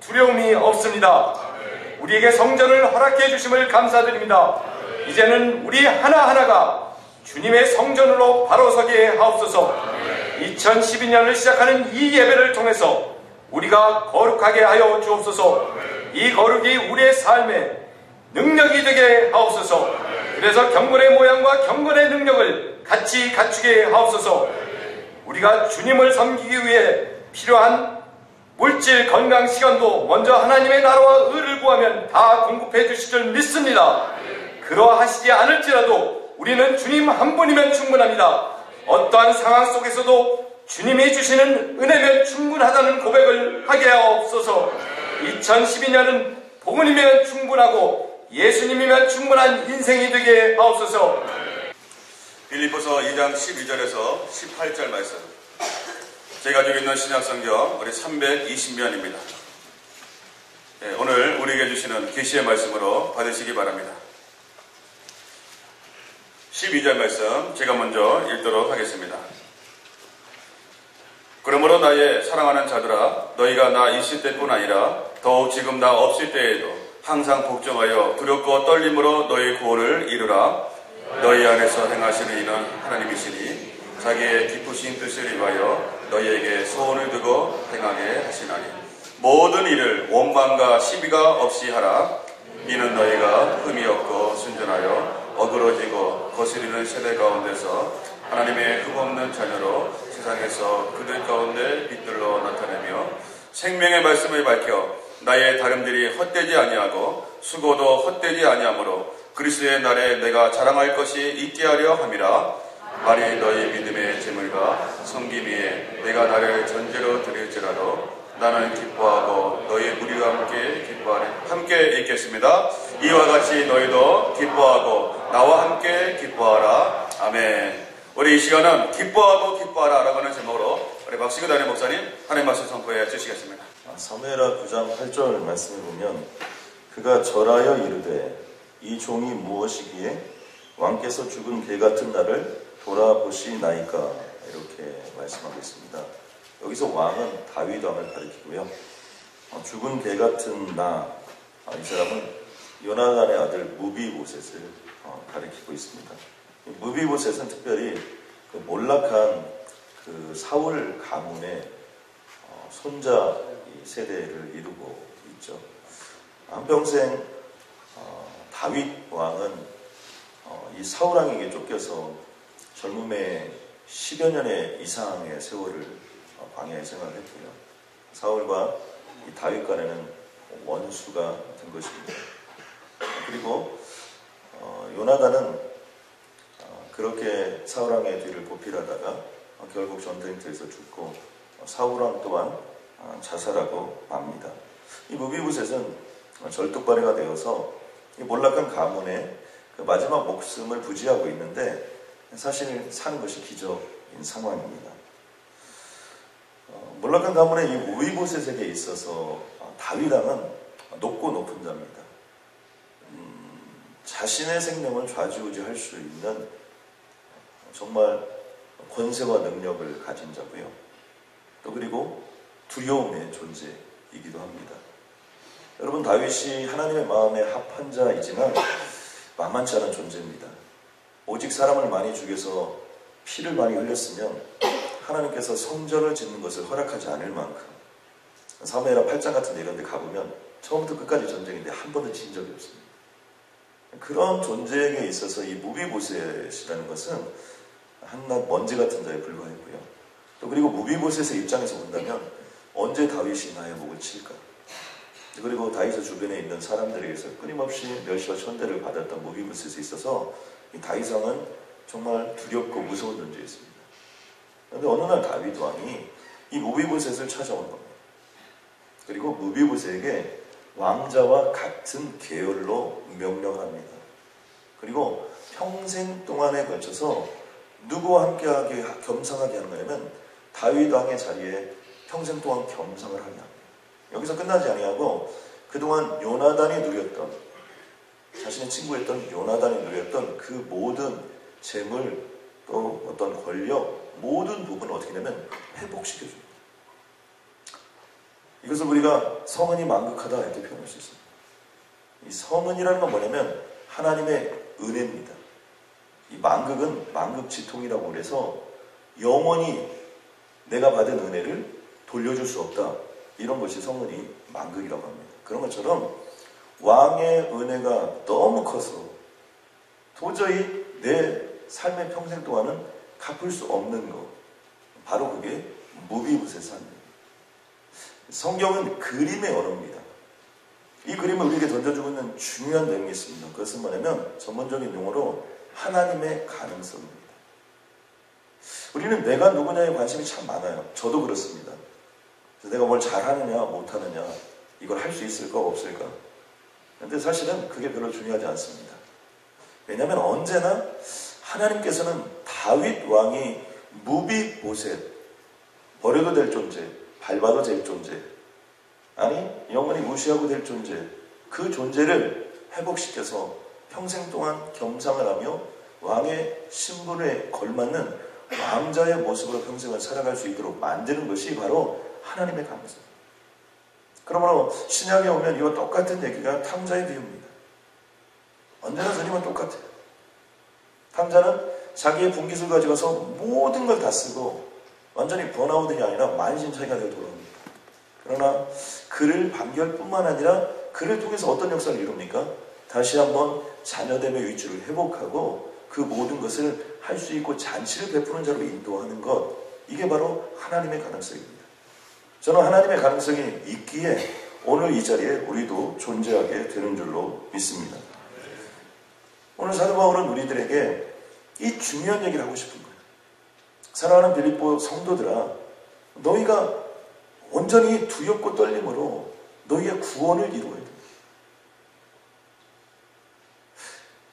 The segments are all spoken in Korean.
두려움이 없습니다. 우리에게 성전을 허락해 주심을 감사드립니다. 이제는 우리 하나하나가 주님의 성전으로 바로 서게 하옵소서. 2012년을 시작하는 이 예배를 통해서 우리가 거룩하게 하여 주옵소서. 이 거룩이 우리의 삶에 능력이 되게 하옵소서. 그래서 경건의 모양과 경건의 능력을 같이 갖추게 하옵소서. 우리가 주님을 섬기기 위해 필요한 물질, 건강, 시간도 먼저 하나님의 나라와 의를 구하면 다 공급해 주실 줄 믿습니다. 그러하시지 않을지라도 우리는 주님 한 분이면 충분합니다. 어떠한 상황 속에서도 주님이 주시는 은혜면 충분하다는 고백을 하게 하옵소서. 2012년은 복음이면 충분하고 예수님이면 충분한 인생이 되게 하옵소서. 빌립보서 2장 12절에서 18절 말씀, 제가 가지고 있는 신약성경 우리 320면입니다. 오늘 우리에게 주시는 계시의 말씀으로 받으시기 바랍니다. 12절 말씀 제가 먼저 읽도록 하겠습니다. 그러므로 나의 사랑하는 자들아, 너희가 나 있을 때뿐 아니라 더욱 지금 나 없을 때에도 항상 복종하여 두렵고 떨림으로 너희 구원을 이루라. 너희 안에서 행하시는 이는 하나님이시니 자기의 기쁘신 뜻을 위하여 너희에게 소원을 두고 행하게 하시나니 모든 일을 원망과 시비가 없이 하라. 이는 너희가 흠이 없고 순전하여 어그러지고 거스리는 세대 가운데서 하나님의 흠없는 자녀로 세상에서 그들 가운데 빛들로 나타내며 생명의 말씀을 밝혀 나의 다름들이 헛되지 아니하고 수고도 헛되지 아니하므로 그리스도의 날에 내가 자랑할 것이 있게 하려 함이라. 만일 너희 믿음의 재물과 섬김 위에 내가 나를 전제로 드릴지라도 나는 기뻐하고 너희 무리와 함께 기뻐하네. 함께 읽겠습니다. 이와 같이 너희도 기뻐하고 나와 함께 기뻐하라. 아멘. 우리 이 시간은 기뻐하고 기뻐하라 라고 하는 제목으로 우리 박시규 담임 목사님 하나님 말씀 선포해 주시겠습니다. 사무엘하 9장 8절 말씀을 보면 그가 절하여 이르되 이 종이 무엇이기에 왕께서 죽은 개 같은 나를 돌아보시나이까, 이렇게 말씀하고 있습니다. 여기서 왕은 다윗 왕을 가리키고요. 죽은 개 같은 나, 이 사람은 요나단의 아들 무비보셋을 가리키고 있습니다. 무비보셋은 특별히 그 몰락한 그 사울 가문의 손자 세대를 이루고 있죠. 한평생 다윗 왕은 이 사울 왕에게 쫓겨서 젊음의 10여 년의 이상의 세월을 광야에 생활했고요. 사울과 이 다윗 간에는 원수가 된 것입니다. 그리고 요나단은 그렇게 사울 왕의 뒤를 보필하다가 결국 전쟁터에서 죽고 사울 왕 또한 자살하고 맙니다. 이 무비보셋은 절뚝발이가 되어서 이 몰락한 가문의 그 마지막 목숨을 부지하고 있는데 사실 사는 것이 기적인 상황입니다. 몰락한 가문의 이 무비보셋에게 있어서 다윗 왕은 높고 높은 자입니다. 자신의 생명을 좌지우지할 수 있는 정말 권세와 능력을 가진 자고요. 또 그리고 두려움의 존재이기도 합니다. 여러분, 다윗이 하나님의 마음에 합한 자이지만 만만치 않은 존재입니다. 오직 사람을 많이 죽여서 피를 많이 흘렸으면 하나님께서 성전을 짓는 것을 허락하지 않을 만큼, 사무엘하 8장 같은 데 이런 데 가보면 처음부터 끝까지 전쟁인데 한 번도 진 적이 없습니다. 그런 존재에게 있어서 이 무비보셋이라는 것은 한낱 먼지 같은 자에 불과했고요. 또 그리고 무비보셋의 입장에서 본다면 언제 다윗이 나의 목을 칠까? 그리고 다윗의 주변에 있는 사람들에게서 끊임없이 멸시와 천대를 받았던 무비보셋에 있어서 이 다윗 왕은 정말 두렵고 무서운 존재였습니다. 그런데 어느 날 다윗 왕이 이 무비보셋을 찾아온 겁니다. 그리고 무비보셋에게 왕자와 같은 계열로 명령합니다. 그리고 평생 동안에 걸쳐서 누구와 함께하게 겸상하게 하는 거냐면 다윗 왕의 자리에 평생 동안 겸상을 하게 합니다. 여기서 끝나지 아니하고 그동안 요나단이 누렸던, 자신의 친구였던 요나단이 누렸던 그 모든 재물 또 어떤 권력 모든 부분을 어떻게 하냐면 회복시켜줍니다. 이것을 우리가 성은이 만극하다 이렇게 표현할 수 있습니다. 이 성은이라는 건 뭐냐면 하나님의 은혜입니다. 이 만극은 만극지통이라고 그래서 영원히 내가 받은 은혜를 돌려줄 수 없다. 이런 것이 성은이 만극이라고 합니다. 그런 것처럼 왕의 은혜가 너무 커서 도저히 내 삶의 평생 동안은 갚을 수 없는 것. 바로 그게 무비부세산입니다. 성경은 그림의 언어입니다. 이 그림을 우리에게 던져주고 있는 중요한 내용이 있습니다. 그것은 뭐냐면 전문적인 용어로 하나님의 가능성입니다. 우리는 내가 누구냐에 관심이 참 많아요. 저도 그렇습니다. 그래서 내가 뭘 잘하느냐 못하느냐 이걸 할 수 있을까 없을까. 그런데 사실은 그게 별로 중요하지 않습니다. 왜냐하면 언제나 하나님께서는 다윗 왕이 무비보셋, 버려도 될 존재, 밟아도 될 존재, 아니 영원히 무시하고 될 존재, 그 존재를 회복시켜서 평생 동안 겸상을 하며 왕의 신분에 걸맞는 왕자의 모습으로 평생을 살아갈 수 있도록 만드는 것이 바로 하나님의 가능성. 그러므로 신약에 오면 이와 똑같은 얘기가 탕자의 비유입니다. 언제나 전임은 똑같아요. 탕자는 자기의 분깃을 가져가서 모든 걸 다 쓰고 완전히 번아웃이 아니라 만신창이가 되어 돌아옵니다. 그러나 그를 반겨할 뿐만 아니라 그를 통해서 어떤 역사를 이룹니까? 다시 한번 자녀됨의 위치를 회복하고 그 모든 것을 할 수 있고 잔치를 베푸는 자로 인도하는 것, 이게 바로 하나님의 가능성입니다. 저는 하나님의 가능성이 있기에 오늘 이 자리에 우리도 존재하게 되는 줄로 믿습니다. 오늘 사도 바울은 우리들에게 이 중요한 얘기를 하고 싶은 거예요. 사랑하는 빌립보 성도들아, 너희가 온전히 두렵고 떨림으로 너희의 구원을 이루어야 돼.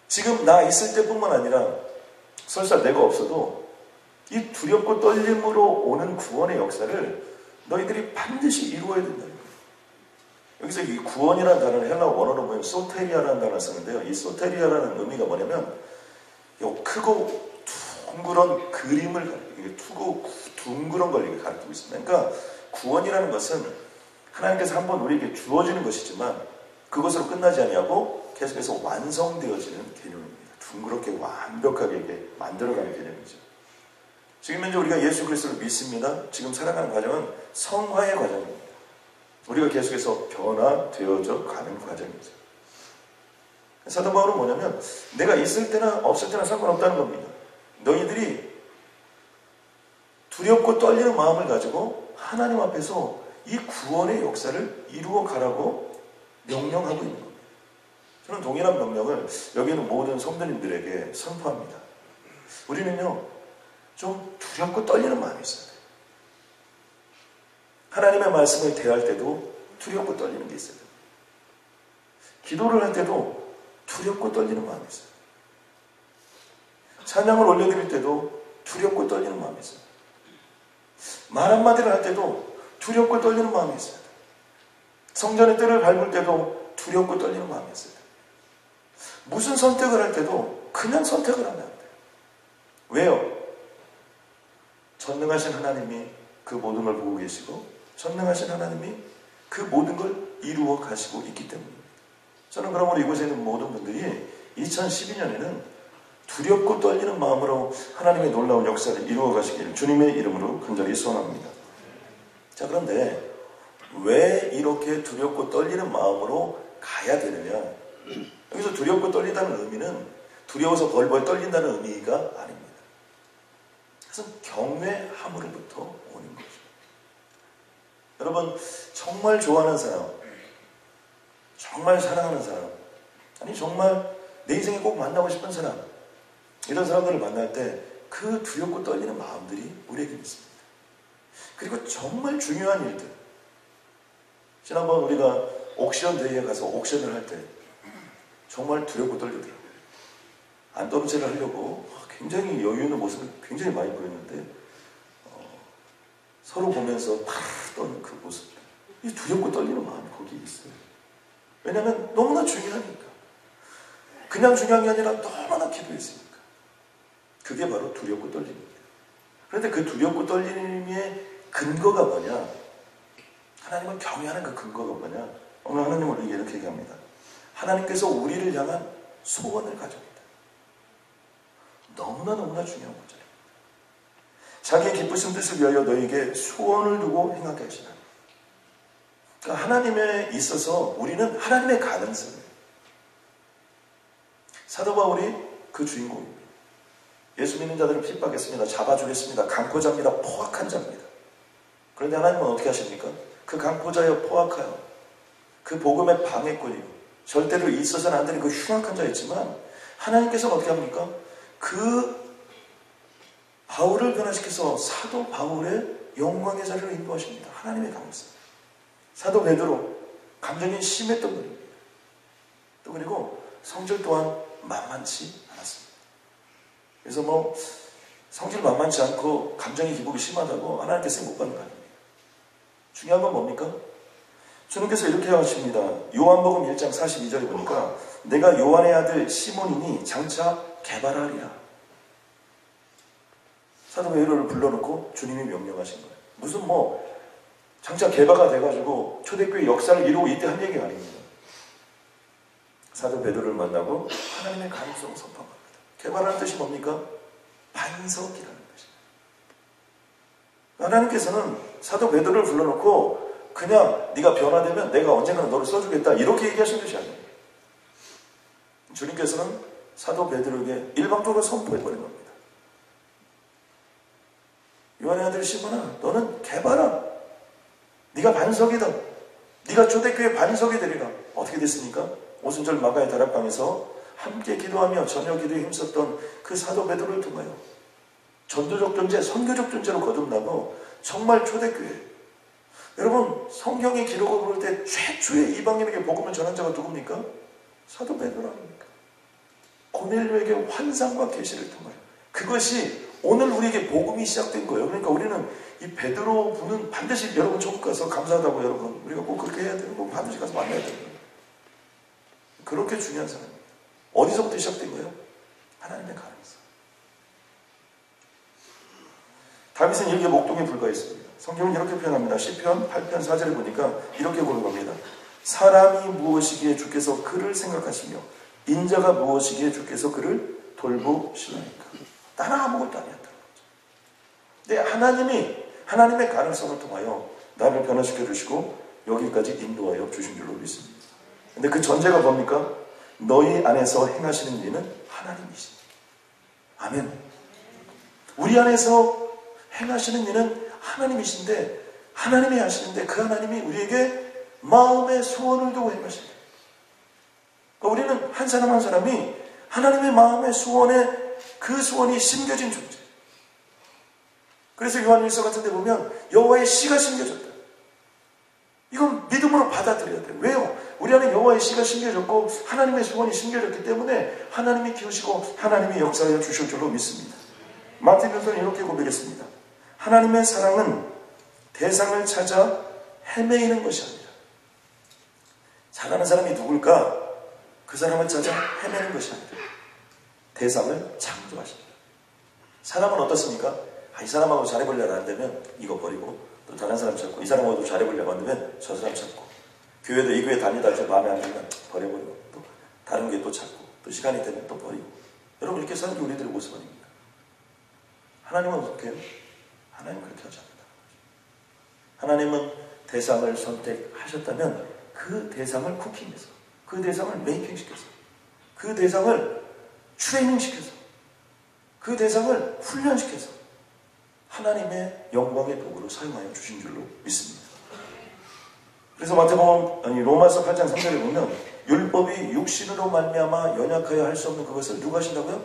지금 나 있을 때뿐만 아니라 설사 내가 없어도 이 두렵고 떨림으로 오는 구원의 역사를 너희들이 반드시 이루어야 된다는 거예요. 여기서 이 구원이라는 단어를 헬라어 원어로 보면 소테리아라는 단어를 쓰는데요. 이 소테리아라는 의미가 뭐냐면 크고 둥그런 그림을 크고 둥그런 걸 가리키고 있습니다. 그러니까 구원이라는 것은 하나님께서 한번 우리에게 주어지는 것이지만 그것으로 끝나지 아니하고 계속해서 완성되어지는 개념입니다. 둥그렇게 완벽하게 이렇게 만들어가는 개념이죠. 지금 현재 우리가 예수 그리스도를 믿습니다. 지금 살아가는 과정은 성화의 과정입니다. 우리가 계속해서 변화되어져 가는 과정이죠. 사도 바울은 뭐냐면 내가 있을 때나 없을 때나 상관없다는 겁니다. 너희들이 두렵고 떨리는 마음을 가지고 하나님 앞에서 이 구원의 역사를 이루어 가라고 명령하고 있는 겁니다. 저는 동일한 명령을 여기 있는 모든 성도님들에게 선포합니다. 우리는요, 좀 두렵고 떨리는 마음이 있어야 돼요. 하나님의 말씀을 대할 때도 두렵고 떨리는 게 있어야 돼요. 기도를 할 때도 두렵고 떨리는 마음이 있어요. 찬양을 올려드릴 때도 두렵고 떨리는 마음이 있어요. 말 한마디를 할 때도 두렵고 떨리는 마음이 있어요. 성전의 뜰을 밟을 때도 두렵고 떨리는 마음이 있어요. 무슨 선택을 할 때도 그냥 선택을 하면 안 돼요. 왜요? 전능하신 하나님이 그 모든 걸 보고 계시고 전능하신 하나님이 그 모든 걸 이루어 가시고 있기 때문입니다. 저는 그러므로 이곳에 있는 모든 분들이 2012년에는 두렵고 떨리는 마음으로 하나님의 놀라운 역사를 이루어 가시기를 주님의 이름으로 간절히 소원합니다. 자, 그런데 왜 이렇게 두렵고 떨리는 마음으로 가야 되느냐? 여기서 두렵고 떨린다는 의미는 두려워서 벌벌 떨린다는 의미가 아닙니다. 그것은 경외함으로부터 오는 거죠. 여러분, 정말 좋아하는 사람, 정말 사랑하는 사람, 아니 정말 내 인생에 꼭 만나고 싶은 사람, 이런 사람들을 만날 때 그 두렵고 떨리는 마음들이 우리에게 있습니다. 그리고 정말 중요한 일들, 지난번 우리가 옥션 대회에 가서 옥션을 할 때 정말 두렵고 떨리더라고요. 안덤체를 하려고 굉장히 여유 있는 모습을 굉장히 많이 보였는데 서로 보면서 팍 떠는 그 모습, 이 두렵고 떨리는 마음이 거기에 있어요. 왜냐하면 너무나 중요하니까. 그냥 중요한 게 아니라 너무나 기도했으니까. 그게 바로 두렵고 떨림입니다. 그런데 그 두렵고 떨림의 근거가 뭐냐? 하나님을 경외하는 그 근거가 뭐냐? 오늘 하나님은 우리에게 이렇게 얘기합니다. 하나님께서 우리를 향한 소원을 가져옵니다. 너무나 중요한 거죠. 자기의 기쁘신 뜻을 위하여 너에게 소원을 두고 행하게 하시나. 그러니까 하나님에 있어서 우리는 하나님의 가능성이에요. 사도 바울이 그 주인공입니다. 예수 믿는 자들을 핍박했습니다. 잡아주겠습니다. 강포자입니다. 포악한 자입니다. 그런데 하나님은 어떻게 하십니까? 그 강포자여 포악하여 그 복음의 방해꾼이고 절대로 있어서는 안 되는 그 흉악한 자였지만 하나님께서는 어떻게 합니까? 그 바울을 변화시켜서 사도 바울의 영광의 자리로 인도하십니다. 하나님의 가능성. 사도 베드로 감정이 심했던 분입니다. 또 그리고 성질 또한 만만치 않았습니다. 그래서 성질 만만치 않고 감정의 기복이 심하다고 하나님께서 못 받는 거 아닙니다. 중요한 건 뭡니까? 주님께서 이렇게 하십니다. 요한복음 1장 42절에 보니까 내가 요한의 아들 시몬이니 장차 개발하리라. 사도 베드로를 불러놓고 주님이 명령하신 거예요. 무슨 장차 개발가 돼가지고 초대교회 역사를 이루고 이때 한 얘기가 아닙니다. 사도 베드로를 만나고 하나님의 가능성을 선포합니다. 개발하는 뜻이 뭡니까? 반석이라는 것입니다. 하나님께서는 사도 베드로를 불러놓고 그냥 네가 변화되면 내가 언젠가는 너를 써주겠다 이렇게 얘기하신 것이 아니에요. 주님께서는 사도 베드로에게 일방적으로 선포해버린 겁니다. 요한의 아들 시몬아, 너는 개발아. 네가 반석이다. 네가 초대교회 반석이 되리라. 어떻게 됐습니까? 오순절 마가의 다락방에서 함께 기도하며 저녁 기도에 힘썼던 그 사도 베드로를 통하여 전도적 존재, 선교적 존재로 거듭나고 정말 초대교회. 여러분, 성경의 기록을 볼 때 최초의 이방인에게 복음을 전한 자가 누굽니까? 사도 베드로 아닙니까? 고넬료에게 환상과 계시를 통하여 그것이 오늘 우리에게 복음이 시작된 거예요. 그러니까 우리는 이 베드로 분은 반드시 여러분 천국 가서 감사하다고 여러분 우리가 꼭 그렇게 해야 되고 반드시 가서 만나야 되는 거예요. 그렇게 중요한 사람입니다. 어디서부터 시작된 거예요? 하나님의 가능성. 다윗은 이렇게 목동에 불과했습니다. 성경은 이렇게 표현합니다. 시편 8편 4절에 보니까 이렇게 고른 겁니다. 사람이 무엇이기에 주께서 그를 생각하시며 인자가 무엇이기에 주께서 그를 돌보시나이까. 나는 아무것도 아니었다는 거죠. 근데 하나님의 가능성을 통하여 나를 변화시켜 주시고 여기까지 인도하여 주신 줄로 믿습니다. 근데 그 전제가 뭡니까? 너희 안에서 행하시는 일은 하나님이십니다. 아멘. 우리 안에서 행하시는 일은 하나님이신데 하나님이 하시는데 그 하나님이 우리에게 마음의 소원을 두고 행하십니다. 그러니까 우리는 한 사람 한 사람이 하나님의 마음의 소원에 그 소원이 심겨진 존재. 그래서 요한일서 같은 데 보면 여호와의 씨가 심겨졌다. 이건 믿음으로 받아들여야 돼요. 왜요? 우리 안에 여호와의 씨가 심겨졌고 하나님의 소원이 심겨졌기 때문에 하나님이 키우시고 하나님이 역사하여 주실 줄로 믿습니다. 마태복음은 이렇게 고백했습니다. 하나님의 사랑은 대상을 찾아 헤매이는 것이 아니라 사랑하는 사람이 누굴까? 그 사람을 찾아 헤매는 것이 아니라 대상을 창조하십니다. 사람은 어떻습니까? 이 사람하고 잘해보려고 안 되면 이거 버리고 또 다른 사람 찾고 이 사람하고도 잘해보려고 안 되면 저 사람 찾고 교회도 이 교회 다니다 좀 마음에 안 들면 버려버리고 또 다른 교회 또 찾고 또 시간이 되면 또 버리고 여러분 이렇게 사는 게 우리들의 모습 아닙니까? 하나님은 어떻게 해요? 하나님은 그렇게 하지 않는다. 하나님은 대상을 선택하셨다면 그 대상을 쿠킹해서 그 대상을 메이킹시켜서 그 대상을 트레이닝시켜서 그 대상을 훈련시켜서 하나님의 영광의 도구로 사용하여 주신 줄로 믿습니다. 그래서 로마서 8장 3절에 보면 율법이 육신으로 말미암아 연약하여 할 수 없는 그것을 누가 하신다고요?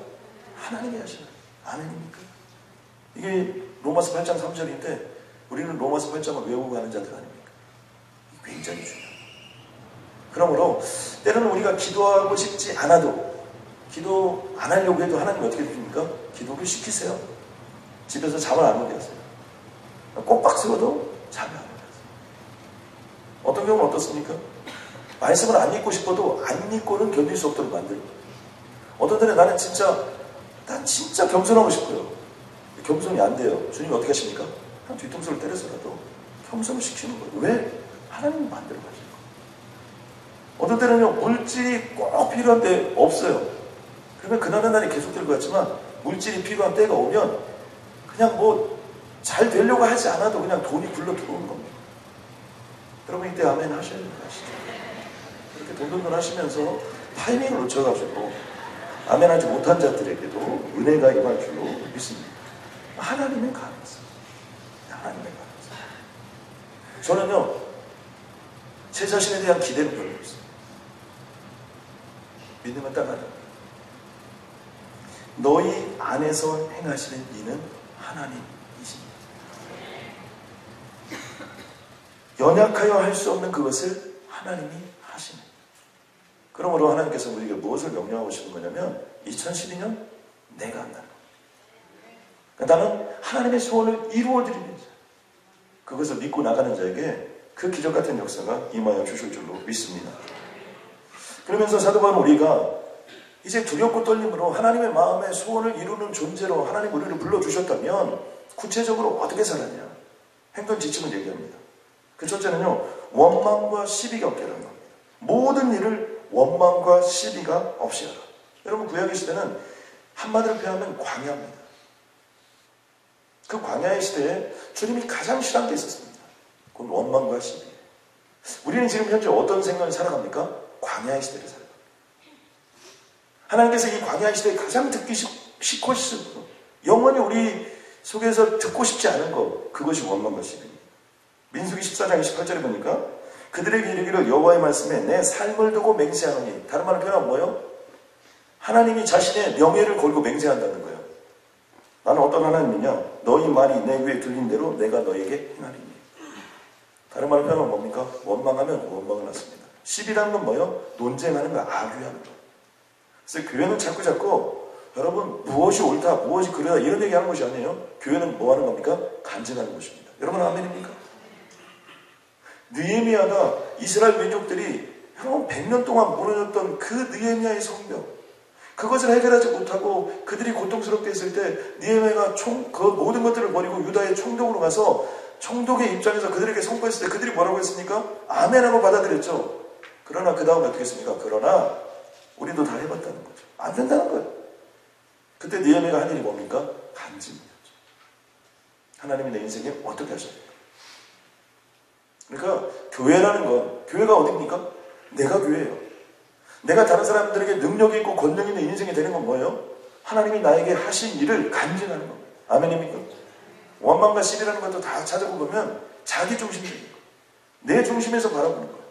하나님이 하시나요? 아멘입니까? 이게 로마서 8장 3절인데 우리는 로마서 8장을 외우고 가는 자들 아닙니까? 굉장히 중요합니다. 그러므로 때로는 우리가 기도하고 싶지 않아도 기도 안 하려고 해도 하나님 어떻게 해줍니까? 기도를 시키세요. 집에서 잠을 안 오게 하세요. 꼭박 세워도 잠이 안 오게 하세요. 어떤 경우는 어떻습니까? 말씀을 안 읽고 싶어도 안 읽고는 견딜 수 없도록 만들고 어떤 때는 난 진짜 겸손하고 싶어요. 겸손이 안 돼요. 주님이 어떻게 하십니까? 한 뒤통수를 때려서라도 겸손을 시키는 거예요. 왜? 하나님이 만들어 가시는 거예요. 어떤 때는요, 물질이 꼭 필요한데 없어요. 그러면 그날은 날이 계속 될 것 같지만 물질이 필요한 때가 오면 그냥 뭐 잘 되려고 하지 않아도 그냥 돈이 굴러 들어오는 겁니다. 여러분 이때 아멘 하셔야 됩니다. 그렇게 돈돈돈 하시면서 타이밍을 놓쳐가지고 아멘 하지 못한 자들에게도 은혜가 임할 줄로 믿습니다. 하나님의 가능성. 하나님의 가능성. 저는요, 제 자신에 대한 기대는 별로 없어요. 믿음은 딱 하나. 너희 안에서 행하시는 이는 하나님이십니다. 연약하여 할 수 없는 그것을 하나님이 하시는. 그러므로 하나님께서 우리에게 무엇을 명령하고 싶은 거냐면 2012년 내가 한다는 겁니다. 그러니까 나는 하나님의 소원을 이루어드리는 자. 그것을 믿고 나가는 자에게 그 기적 같은 역사가 임하여 주실 줄로 믿습니다. 그러면서 사도 바울은 우리가 이제 두렵고 떨림으로 하나님의 마음의 소원을 이루는 존재로 하나님 우리를 불러주셨다면 구체적으로 어떻게 살았냐? 행동 지침을 얘기합니다. 그 첫째는요, 원망과 시비가 없게 하는 겁니다. 모든 일을 원망과 시비가 없이 하라. 여러분 구약의 시대는 한마디로 표현하면 광야입니다. 그 광야의 시대에 주님이 가장 싫어한 게 있었습니다. 그건 원망과 시비. 우리는 지금 현재 어떤 생각을 살아갑니까? 광야의 시대를 살아갑니다. 하나님께서 이 광야의 시대에 가장 듣기 싫고 싶은, 영원히 우리 속에서 듣고 싶지 않은 것, 그것이 원망과 시비입니다. 민수기 14장 28절에 보니까 그들에게 이르기를 여호와의 말씀에 내 삶을 두고 맹세하노니, 다른 말로 표현하면 뭐예요? 하나님이 자신의 명예를 걸고 맹세한다는 거예요. 나는 어떤 하나님이냐? 너희 말이 내 귀에 들린 대로 내가 너에게 행하리니. 다른 말로 표현하면 뭡니까? 원망하면 원망을 낳습니다. 시비라는 건 뭐예요? 논쟁하는 거, 아귀하는 거. 그래서 교회는 자꾸 여러분 무엇이 옳다, 무엇이 그러다 이런 얘기하는 것이 아니에요. 교회는 뭐 하는 겁니까? 간증하는 것입니다. 여러분 아멘입니까? 느헤미야가 이스라엘 민족들이 여러분 100년 동안 무너졌던 그 느헤미야의 성벽, 그것을 해결하지 못하고 그들이 고통스럽게 했을 때 느헤미야가 그 모든 것들을 버리고 유다의 총독으로 가서 총독의 입장에서 그들에게 선포했을 때 그들이 뭐라고 했습니까? 아멘하고 받아들였죠. 그러나 그 다음에 어떻게 했습니까? 그러나 우리도 다 해봤다는 거죠. 안 된다는 거예요. 그때 느헤미야가 한 일이 뭡니까? 간증이었죠. 하나님이 내 인생에 어떻게 하셨습니까? 그러니까 교회라는 건, 교회가 어디입니까? 내가 교회예요. 내가 다른 사람들에게 능력이 있고 권능이 있는 인생이 되는 건 뭐예요? 하나님이 나에게 하신 일을 간증하는 겁니다. 아멘입니까? 원망과 시비라는 것도 다 찾아보면 자기 중심적인 거예요. 내 중심에서 바라보는 거예요.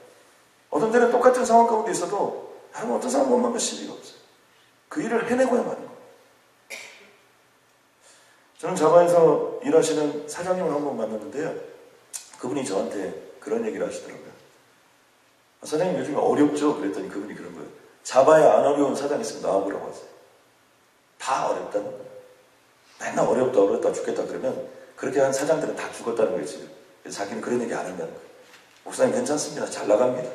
어떤 때는 똑같은 상황 가운데 있어도 여러분 어떤 사람은 원망과 시비가 없어요. 그 일을 해내고야 마는 거예요. 저는 자바에서 일하시는 사장님을 한번 만났는데요. 그분이 저한테 그런 얘기를 하시더라고요. 사장님 요즘에 어렵죠? 그랬더니 그분이 그런 거예요. 자바에 안 어려운 사장 있으면 나와보라고 하세요. 다 어렵다는 거예요. 맨날 어렵다 죽겠다 그러면 그렇게 한 사장들은 다 죽었다는 거예요 지금. 그래서 자기는 그런 얘기 안 한다는 거예요. 목사님 괜찮습니다. 잘 나갑니다.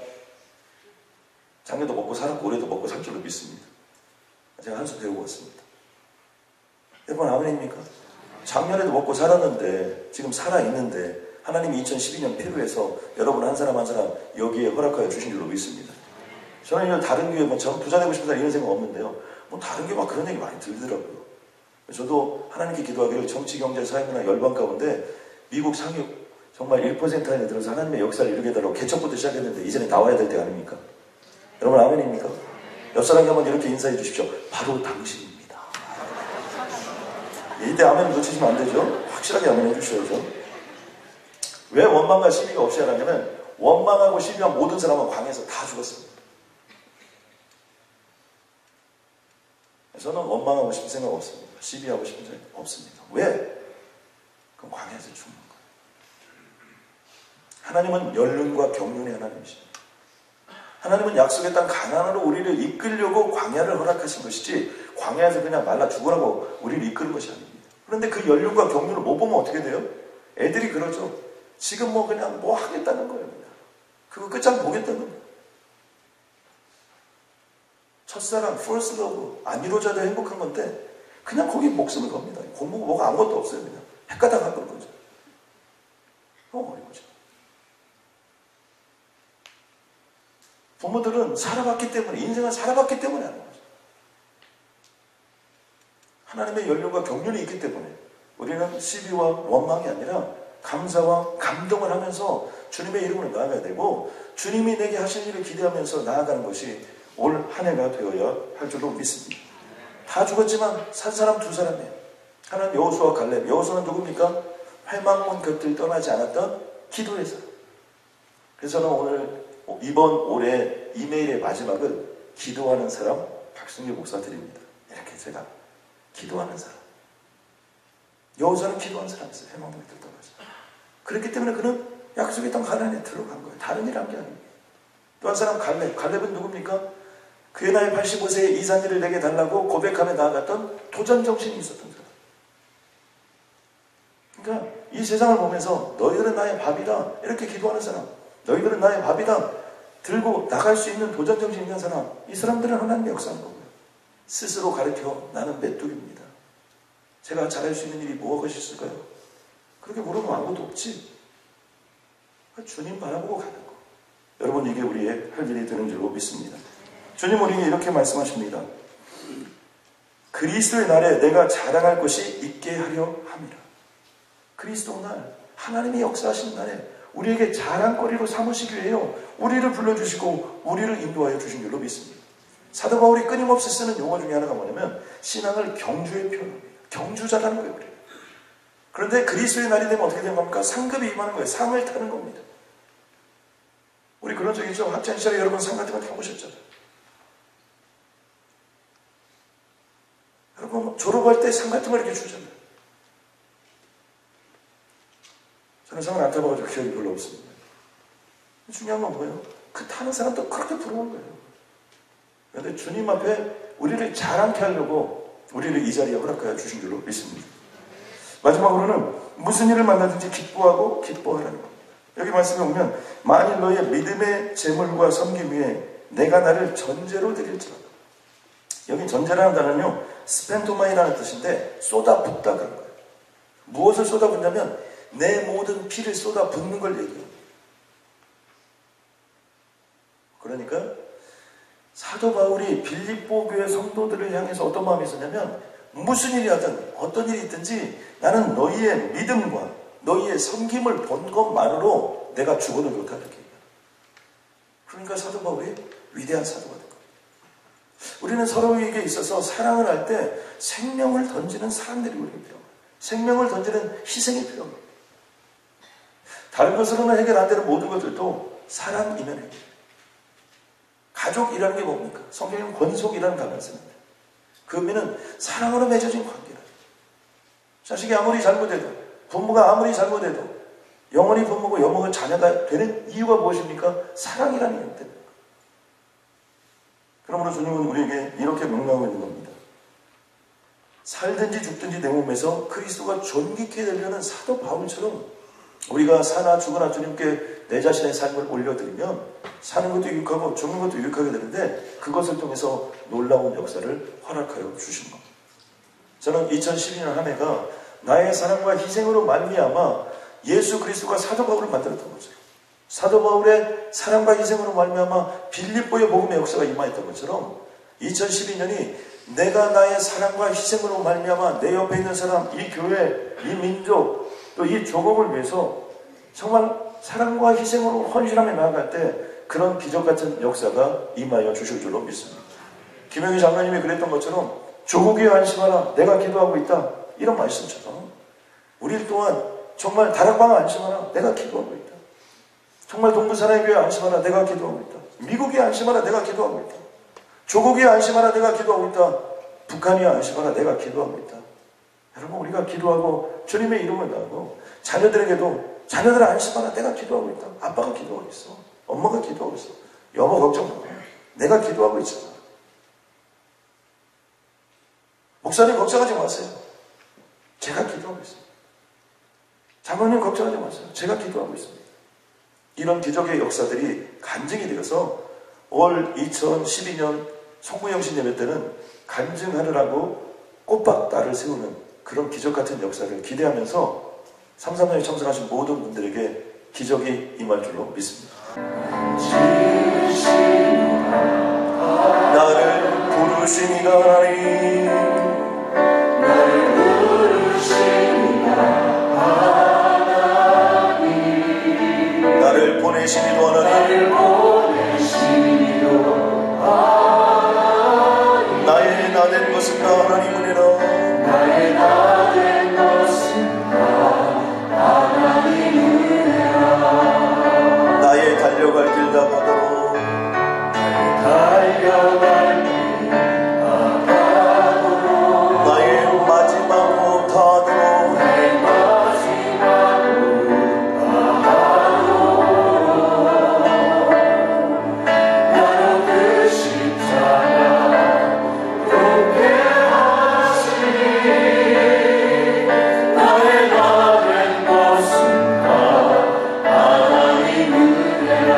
작년도 먹고 살았고 올해도 먹고 살 줄로 믿습니다. 제가 한 수 배우고 왔습니다. 여러분 아멘입니까? 작년에도 먹고 살았는데 지금 살아있는데 하나님이 2012년 필요해서 여러분 한 사람 한 사람 여기에 허락하여 주신 줄로 믿습니다. 저는 다른 교회 전 부자 되고 싶다 이런 생각 없는데요. 다른 교회 막 그런 얘기 많이 들더라고요. 저도 하나님께 기도하기를 정치, 경제, 사회문화 열방 가운데 미국 상위 정말 1% 안에 들어서 하나님의 역사를 이루게 해달라고 개척부터 시작했는데 이제는 나와야 될 때 아닙니까? 여러분 아멘입니까? 옆 사람께 한번 이렇게 인사해 주십시오. 바로 당신입니다. 이때 아멘 놓치시면 안 되죠? 확실하게 아멘 해주셔야죠. 왜 원망과 시비가 없이 하냐면 원망하고 시비한 모든 사람은 광야에서 다 죽었습니다. 저는 원망하고 싶은 생각 없습니다. 시비하고 싶은 생각 없습니다. 왜? 그럼 광야에서 죽는 거예요. 하나님은 연륜과 경륜의 하나님이십니다. 하나님은 약속의 땅 가나안으로 우리를 이끌려고 광야를 허락하신 것이지 광야에서 그냥 말라 죽으라고 우리를 이끄는 것이 아닙니다. 그런데 그 연륜과 경륜을 못 보면 어떻게 돼요? 애들이 그러죠. 지금 그냥 하겠다는 거예요. 그냥. 그거 끝장 보겠다는 거예요. 첫사랑, first love, 안 이루어져도 행복한 건데 그냥 거기 목숨을 겁니다. 공부가 뭐가 아무것도 없어요. 그냥 헷가닥 한 거죠. 너무 어려운 거죠. 부모들은 살아봤기 때문에, 인생을 살아봤기 때문에 하는 거죠. 하나님의 연륜과 경륜이 있기 때문에 우리는 시비와 원망이 아니라 감사와 감동을 하면서 주님의 이름으로 나아가야 되고, 주님이 내게 하신 일을 기대하면서 나아가는 것이 올 한 해가 되어야 할 줄로 믿습니다. 다 죽었지만 산 사람 두 사람이에요. 하나는 여호수아와 갈렙. 여호수아는 누굽니까? 회막문 곁을 떠나지 않았던 기도의 사람. 그래서 저는 오늘 이번 올해 이메일의 마지막은 기도하는 사람 박승규 목사 드립니다. 이렇게 제가 기도하는 사람. 여호수아는 기도하는 사람이었어요. 회막문 곁을 떠나지. 그렇기 때문에 그는 약속의 땅 가나안에 들어간 거예요. 다른 일 한 게 아닙니다. 또 한 사람 갈렙. 갈렙은 누굽니까? 그의 나이 85세에 이산일을 내게 달라고 고백하며 나아갔던 도전정신이 있었던 사람. 그러니까 이 세상을 보면서 너희들은 나의 밥이다 이렇게 기도하는 사람, 너희들은 나의 밥이다 들고 나갈 수 있는 도전정신 있는 사람, 이 사람들은 하나님의 역사인 거고요. 스스로 가르쳐 나는 메뚜기입니다. 제가 잘할 수 있는 일이 무엇이 있을까요? 그렇게 물으면 아무것도 없지. 주님 바라보고 가는 거. 여러분, 이게 우리의 할 일이 되는 줄로 믿습니다. 주님 우리에게 이렇게 말씀하십니다. 그리스도의 날에 내가 자랑할 것이 있게 하려 함이라. 그리스도 날, 하나님이 역사하시는 날에 우리에게 자랑거리로 삼으시기 위해요. 우리를 불러주시고 우리를 인도하여 주신 줄로 믿습니다. 사도 바울이 끊임없이 쓰는 용어 중에 하나가 뭐냐면 신앙을 경주에 표현합니다. 경주자라는 거예요. 우리. 그런데 그리스도의 날이 되면 어떻게 되는 겁니까? 상급이 임하는 거예요. 상을 타는 겁니다. 우리 그런 적 있죠? 학창시절에 여러분 상 같은 거 타보셨잖아요. 여러분 졸업할 때 상 같은 거 이렇게 주잖아요. 저는 상을 안 타봐가지고 기억이 별로 없습니다. 중요한 건 뭐예요? 그 타는 사람도 그렇게 부러운 거예요. 그런데 주님 앞에 우리를 자랑케 하려고 우리를 이 자리에 허락하여 주신 줄로 믿습니다. 마지막으로는 무슨 일을 만나든지 기뻐하고 기뻐하라는 겁니다. 여기 말씀에 보면 만일 너의 믿음의 재물과 섬김 위에 내가 나를 전제로 드릴지라도, 여기 전제라는 단어는요 스펜토마이라는 뜻인데 쏟아붓다 그런 거예요. 무엇을 쏟아붓냐면 내 모든 피를 쏟아붓는 걸 얘기해요. 그러니까 사도 바울이 빌립보 교회 성도들을 향해서 어떤 마음이 있었냐면 무슨 일이 하든 어떤 일이 있든지 나는 너희의 믿음과 너희의 섬김을 본 것만으로 내가 죽어도 좋다 이렇게 얘기해요. 그러니까 사도 바울이 위대한 사도가 된 거예요. 우리는 서로에게 있어서 사랑을 할 때 생명을 던지는 사람들이 우리에게 필요합니다. 생명을 던지는 희생이 필요합니다. 다른 것으로는 해결 안 되는 모든 것들도 사랑이면 해결. 가족이라는 게 뭡니까? 성경에는 권속이라는 단어를 씁니다. 그 의미는 사랑으로 맺어진 관계다. 자식이 아무리 잘못해도, 부모가 아무리 잘못해도 영원히 부모고 영원히 자녀가 되는 이유가 무엇입니까? 사랑이라는 이유 때문에. 그러므로 주님은 우리에게 이렇게 명령하고 있는 겁니다. 살든지 죽든지 내 몸에서 그리스도가 존귀케 되려는 사도 바울처럼 우리가 사나 죽으나 주님께 내 자신의 삶을 올려드리면 사는 것도 유익하고 죽는 것도 유익하게 되는데 그것을 통해서 놀라운 역사를 허락하여 주신 겁니다. 저는 2012년 한 해가 나의 사랑과 희생으로 말미암아 예수 그리스도가 사도 바울을 만들었던 거죠. 사도 바울의 사랑과 희생으로 말미암아 빌립보의 복음의 역사가 임하였던 것처럼 2012년이 내가 나의 사랑과 희생으로 말미암아 내 옆에 있는 사람, 이 교회, 이 민족, 또 이 조국을 위해서 정말 사랑과 희생으로 헌신하며 나아갈 때 그런 기적 같은 역사가 임하여 주실 줄로 믿습니다. 김영희 장로님이 그랬던 것처럼 조국이 안심하라 내가 기도하고 있다 이런 말씀처럼 우리 또한 정말 다락방 안심하라 내가 기도하고 있다. 정말 동부사랑교회 안심하라 내가 기도하고 있다. 미국이 안심하라 내가 기도하고 있다. 조국이 안심하라 내가 기도하고 있다. 북한이 안심하라 내가 기도하고 있다. 여러분 우리가 기도하고 주님의 이름을 나오고 자녀들에게도 자녀들 안심하라 내가 기도하고 있다. 아빠가 기도하고 있어. 엄마가 기도하고 있어. 여보 걱정 마. 내가 기도하고 있잖아. 목사님 걱정하지 마세요. 제가 기도하고 있습니다. 장로님 걱정하지 마세요. 제가 기도하고 있습니다. 이런 기적의 역사들이 간증이 되어서 올 2012년 송구영신 예배 때는 간증하느라고 꽃박달을 세우는 그런 기적 같은 역사를 기대하면서 3.3년에 참석하신 모든 분들에게 기적이 임할 줄로 믿습니다. 것은 나 하나님이라. 나의 나 된 것은 나 하나님이라. 나의 달려갈 길 나가도록 나의 달려갈 길 나가도록 나의 마지막 호흡 다하도록 나의 마지막 호흡 다하도록 나로 그 십자가 굽게 하시니 나의 나 된 것은 나 하나님 은혜라.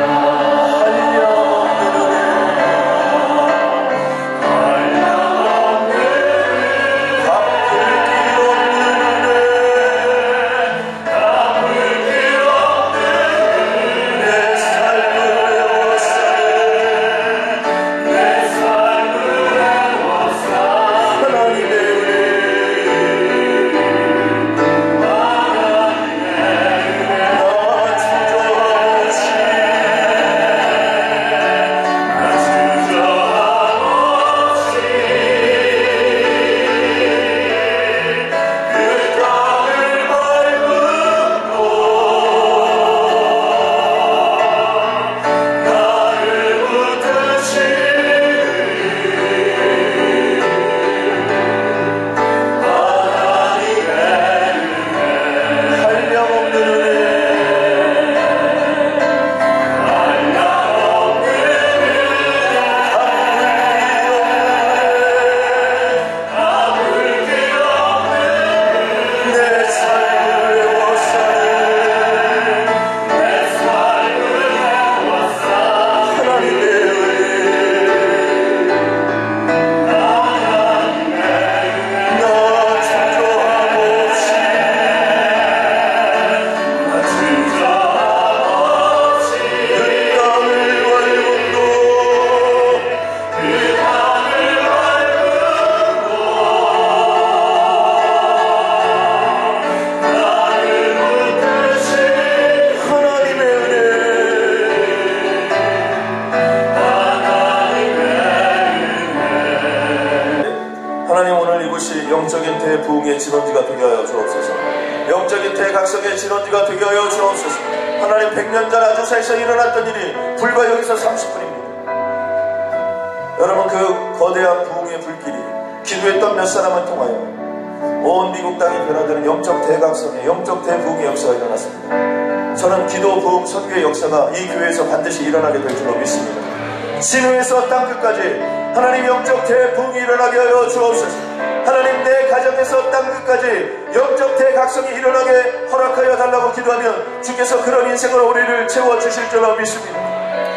하나님, 오늘 이곳이 영적인 대부흥의 진원지가 되게 하여 주옵소서. 영적인 대각성의 진원지가 되게 하여 주옵소서. 하나님, 100년 전 아주사에서 일어났던 일이 불과 여기서 30분입니다. 여러분, 그 거대한 부흥의 불길이 기도했던 몇 사람을 통하여 온 미국 땅이 변화되는 영적 대각성의 영적 대부흥의 역사가 일어났습니다. 저는 기도, 부흥, 선교의 역사가 이 교회에서 반드시 일어나게 될 줄로 믿습니다. 진우에서 땅끝까지 하나님 영적 대부흥이 일어나게 하여 주옵소서. 하나님, 내 가정에서 땅끝까지 영적 대각성이 일어나게 허락하여 달라고 기도하면 주께서 그런 인생으로 우리를 채워주실 줄로 믿습니다.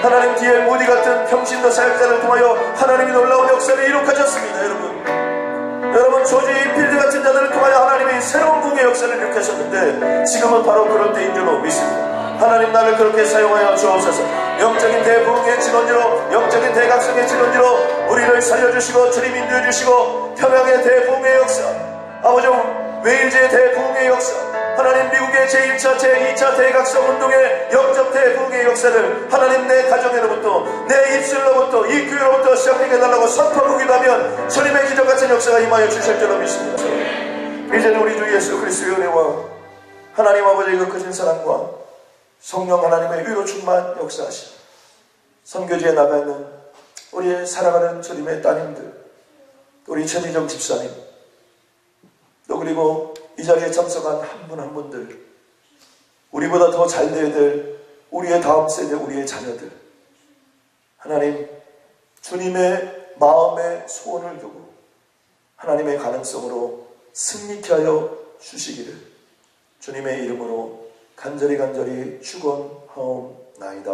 하나님, 뒤에 무디 같은 평신도 사역자를 통하여 하나님이 놀라운 역사를 이룩하셨습니다. 여러분, 조지 필드 같은 자들을 통하여 하나님이 새로운 부흥의 역사를 일으키셨는데 지금은 바로 그럴 때인 줄로 믿습니다. 하나님, 나를 그렇게 사용하여 주옵소서. 영적인 대부흥의 진원지로, 영적인 대각성의 진원지로 우리를 살려주시고 주님 인도해주시고 평양의 대부흥의 역사, 아버지 웨일즈의 대부흥의 역사, 하나님 미국의 제1차 제2차 대각성 운동의 영적 대부흥의 역사를 하나님 내 가정으로부터 내 입술로부터 이 교회로부터 시작하게 해달라고 선포하고 기도하면 주님의 기적같은 역사가 임하여 주실 줄로 믿습니다. 이제는 우리 주 예수 그리스도의 은혜와 하나님 아버지의 그 크신 사랑과 성령 하나님의 위로 충만 역사하시고 선교지에 나가있는 우리의 사랑하는 주님의 따님들, 우리 최미정 집사님, 또 그리고 이 자리에 참석한 한 분 한 분들, 우리보다 더 잘 돼야 될 우리의 다음 세대, 우리의 자녀들, 하나님 주님의 마음의 소원을 두고 하나님의 가능성으로 승리케 하여 주시기를 주님의 이름으로 간절히 축원하옵나이다.